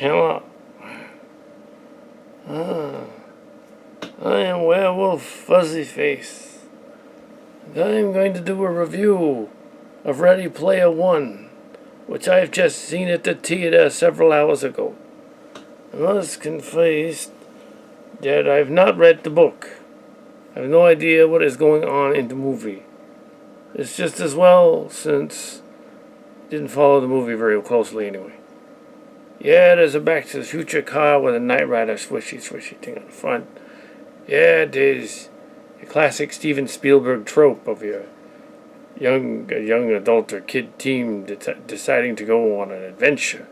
Hello. Ah, I am Werewolf Fuzzy Face. I am going to do a review of Ready Player One, which I've just seen at the theater several hours ago. I must confess that I've not read the book. I have no idea what is going on in the movie. It's just as well since I didn't follow the movie very closely anyway. Yeah, there's a Back to the Future car with a Knight Rider swishy thing on the front. Yeah, there's a classic Steven Spielberg trope of a young adult or kid teen deciding to go on an adventure.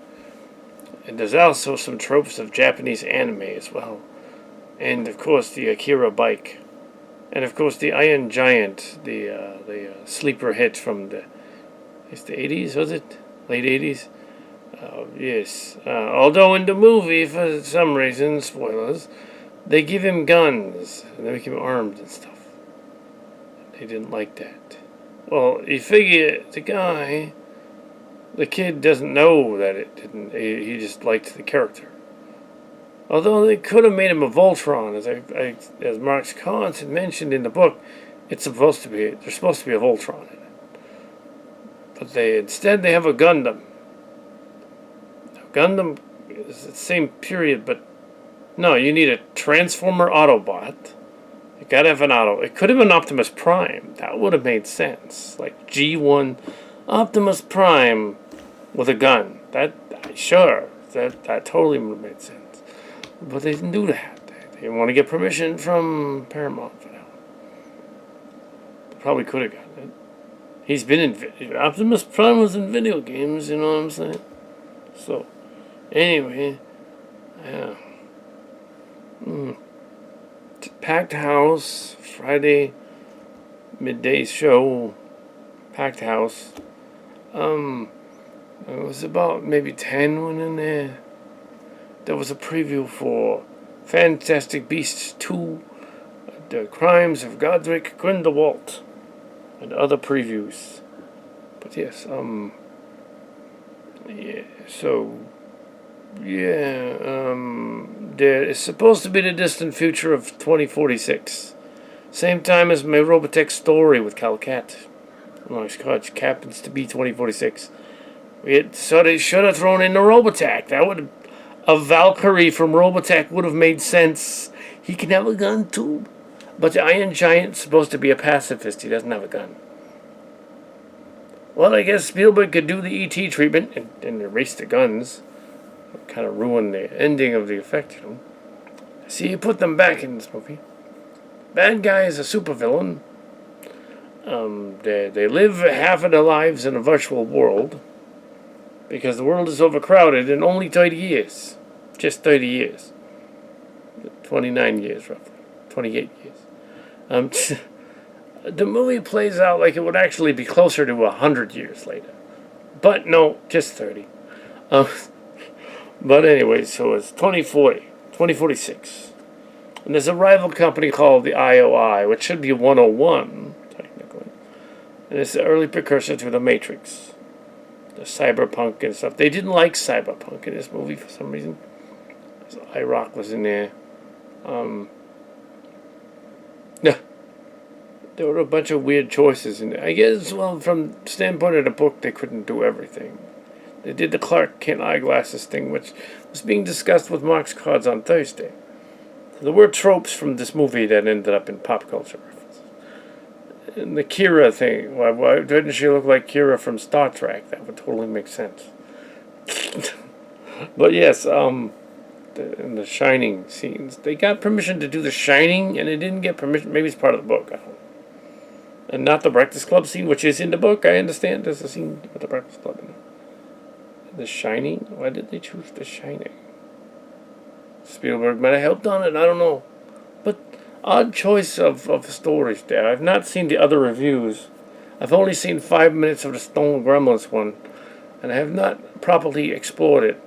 And there's also some tropes of Japanese anime as well. And of course the Akira bike. And of course the Iron Giant, the sleeper hit from the 80s, was it? Late 80s? Yes. Although in the movie, for some reason, spoilers, they give him guns and they make him armed and stuff. They didn't like that. Well, you figure the kid doesn't know that it didn't. He just liked the character. Although they could have made him a Voltron, as Mark Collins had mentioned in the book, there's supposed to be a Voltron in it. But instead they have a Gundam. Gundam is the same period, but no, you need a Transformer Autobot. You gotta have an Auto. It could have been Optimus Prime. That would have made sense. Like G1 Optimus Prime with a gun. That totally would have made sense. But they didn't do that. They didn't want to get permission from Paramount for that. They probably could have gotten it. He's been in Optimus Prime was in video games. You know what I'm saying? So. Anyway, yeah. Packed house, Friday midday show, packed house. It was about maybe 10 when in there. There was a preview for Fantastic Beasts 2, The Crimes of Godric Grindelwald, and other previews. But yes, yeah, so... Yeah, there is supposed to be the distant future of 2046. Same time as my Robotech story with Cal Cat. My Scotch happens to be 2046. So they should have thrown in the Robotech. A Valkyrie from Robotech would have made sense. He can have a gun too. But the Iron Giant's supposed to be a pacifist. He doesn't have a gun. Well, I guess Spielberg could do the E.T. treatment and erase the guns. Kind of ruin the ending of the effect, you know. See, you put them back in this movie. Bad guy is a supervillain. They live half of their lives in a virtual world because the world is overcrowded in only 30 years. Just 30 years. 29 years, roughly. 28 years. The movie plays out like it would actually be closer to 100 years later. But no, just 30. But anyway, so it's 2046. And there's a rival company called the IOI, which should be 101, technically. And it's the early precursor to the Matrix. The cyberpunk and stuff. They didn't like cyberpunk in this movie for some reason. So IROC was in there. Yeah. There were a bunch of weird choices in there. I guess, well, from the standpoint of the book, they couldn't do everything. They did the Clark Kent eyeglasses thing, which was being discussed with Mark's cards on Thursday. There were tropes from this movie that ended up in pop culture references. And the Kira thing, why didn't she look like Kira from Star Trek? That would totally make sense. But yes, in the Shining scenes, they got permission to do the Shining, and they didn't get permission. Maybe it's part of the book, I don't know. And not the Breakfast Club scene, which is in the book, I understand. There's a scene with the Breakfast Club in it. The Shining? Why did they choose The Shining? Spielberg might have helped on it, I don't know. But odd choice of stories there. I've not seen the other reviews. I've only seen 5 minutes of the Stone Gremlins one, and I have not properly explored it.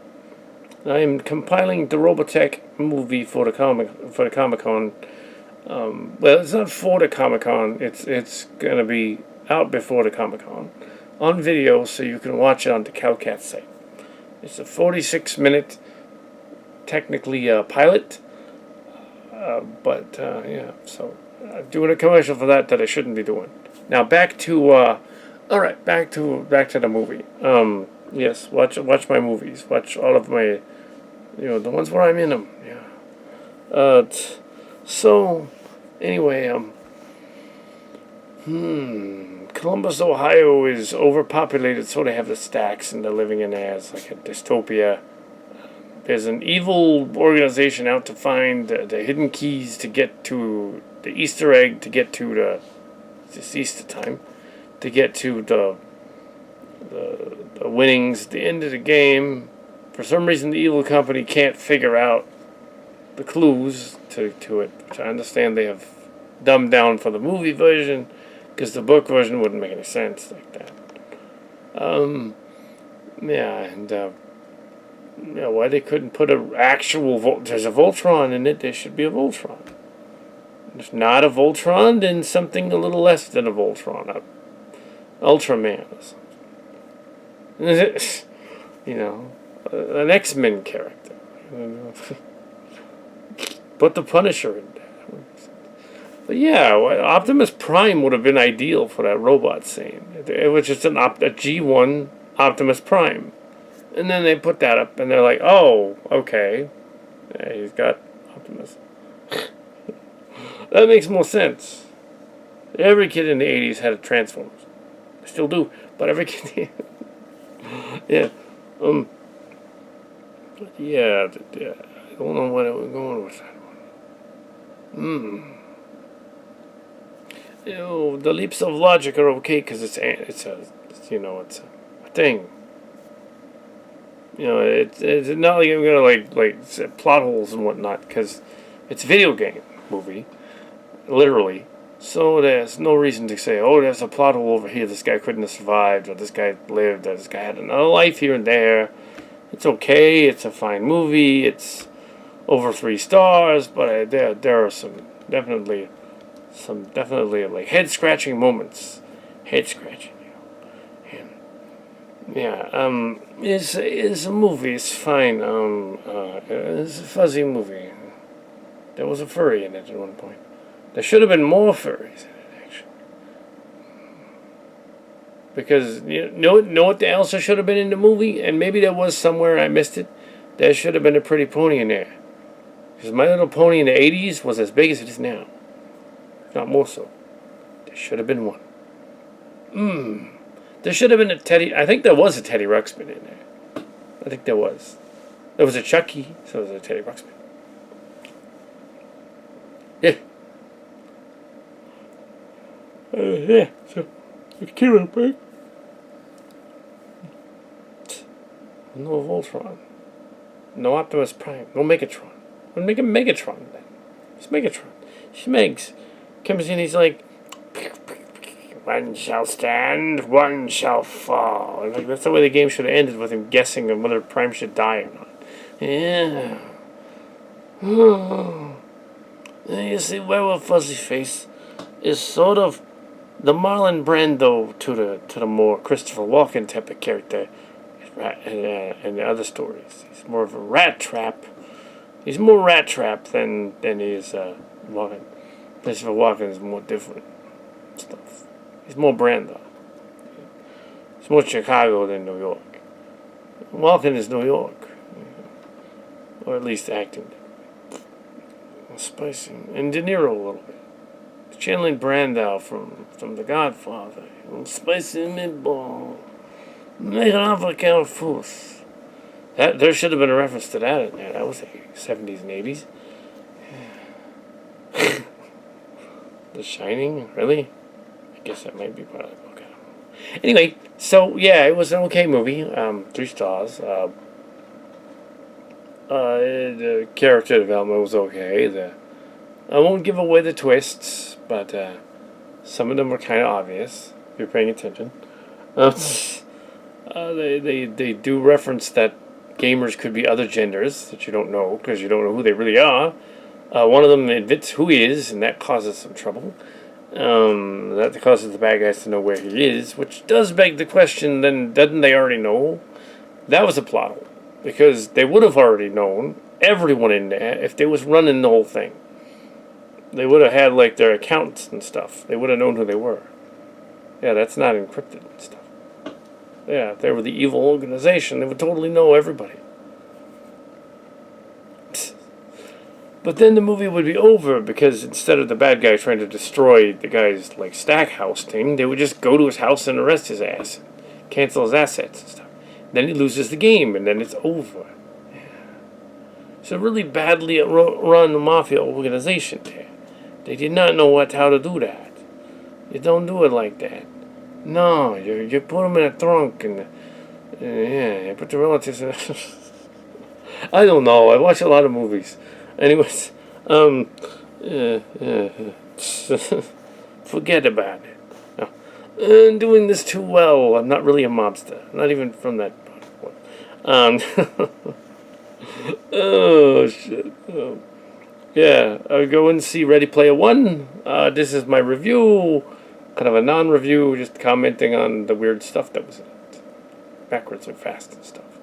I am compiling the Robotech movie for the Comic-Con. Well, it's not for the Comic-Con. It's going to be out before the Comic-Con on video, so you can watch it on the Calcat site. It's a 46-minute technically a pilot. But yeah, so doing a commercial for that I shouldn't be doing. Now back to all right, back to the movie. Yes, watch my movies. Watch all of my, the ones where I'm in them. Yeah. So anyway, Columbus, Ohio is overpopulated, so they have the stacks, and they're living in there. It's like a dystopia. There's an evil organization out to find the hidden keys to get to the Easter egg, to get to it's Easter time, to get to the winnings, the end of the game. For some reason, the evil company can't figure out the clues to it, which I understand they have dumbed down for the movie version, because the book version wouldn't make any sense like that. Yeah, and why they couldn't put an actual there's a Voltron in it. There should be a Voltron. If not a Voltron, then something a little less than a Voltron, a Ultraman or something. An X-Men character. Put the Punisher in there. But yeah, Optimus Prime would have been ideal for that robot scene. It was just a G1 Optimus Prime. And then they put that up, and they're like, oh, okay. Yeah, he's got Optimus. That makes more sense. Every kid in the 80s had a Transformers. They still do, but every kid... yeah. Yeah, I don't know where we're going with that one. The leaps of logic are okay, because it's a thing. It's not like I'm gonna like plot holes and whatnot, because it's a video game movie, literally. So there's no reason to say, oh, there's a plot hole over here. This guy couldn't have survived, or this guy lived, or this guy had another life here and there. It's okay. It's a fine movie. It's over 3 stars, but there are some definitely like head scratching moments. Head scratching. Yeah, it's a movie. It's fine. It's a fuzzy movie. There was a furry in it at one point. There should have been more furries in it, actually. Because you know what else there should have been in the movie, and maybe there was somewhere I missed it. There should have been a pretty pony in there. Because My Little Pony in the 80s was as big as it is now, if not more so. There should have been one. There should have been a Teddy... I think there was a Teddy Ruxpin in there. I think there was. There was a Chucky, so there was a Teddy Ruxpin. Yeah. Yeah, so... It's cute, right? No Voltron. No Optimus Prime. No Megatron. We'll make a Megatron then. It's Megatron. Schmegs comes in, he's like... One shall stand, one shall fall. Like, that's the way the game should have ended, with him guessing whether Prime should die or not. Yeah. You see, Werewolf Fuzzy Face is sort of the Marlon Brando to the more Christopher Walken type of character in the other stories. He's more of a rat trap. He's more rat trap than he is Walken. Christopher Walken is more different stuff. He's more Brando. He's more Chicago than New York. Walken is New York. Or at least acting. Spicy. And De Niro a little bit. Channeling Brando from The Godfather. Spicy meatball. Make an African food. There should have been a reference to that in there. That was the 70s and 80s. The Shining? Really? I guess that might be part of it. Okay. Anyway, so yeah, it was an okay movie. 3 stars. The character development was okay. I won't give away the twists, but some of them were kind of obvious if you're paying attention. They do reference that gamers could be other genders that you don't know, because you don't know who they really are. One of them admits who he is, and that causes some trouble. That causes the bad guys to know where he is, which does beg the question, then doesn't they already know? That was a plot hole, because they would have already known, everyone in there if they was running the whole thing. They would have had, like, their accounts and stuff. They would have known who they were. Yeah, that's not encrypted and stuff. Yeah, if they were the evil organization, they would totally know everybody. But then the movie would be over because instead of the bad guy trying to destroy the guy's, like, stack house thing, they would just go to his house and arrest his ass. Cancel his assets and stuff. Then he loses the game, and then it's over. Yeah. It's a really badly run mafia organization there. They did not know how to do that. You don't do it like that. No, you put them in a trunk and you put the relatives in. I don't know. I watch a lot of movies. Anyways, forget about it. No. I'm doing this too well. I'm not really a mobster. I'm not even from that one. Oh shit. Yeah, I'll go and see Ready Player One. This is my review. Kind of a non-review, just commenting on the weird stuff that was in it. Backwards and fast and stuff.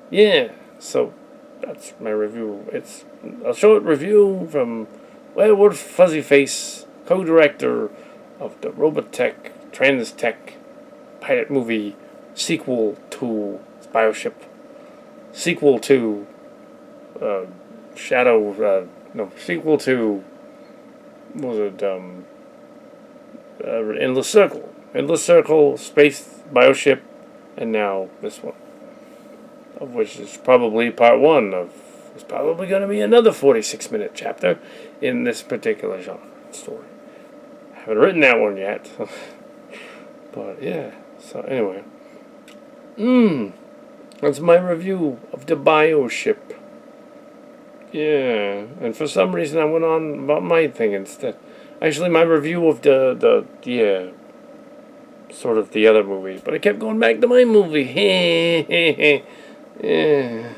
Yeah, so that's my review. It's a short review from Werewolf Fuzzy Face, co-director of the Robotech, Transtech pilot movie sequel to Bioship. Sequel to sequel to, what was it, Endless Circle. Endless Circle, Space, Bioship, and now this one. Of which is probably part one of... There's probably going to be another 46-minute chapter in this particular genre story. I haven't written that one yet. But, yeah. So, anyway. That's my review of the Bioship. Yeah. And for some reason I went on about my thing instead. Actually, my review of sort of the other movie. But I kept going back to my movie. Yeah.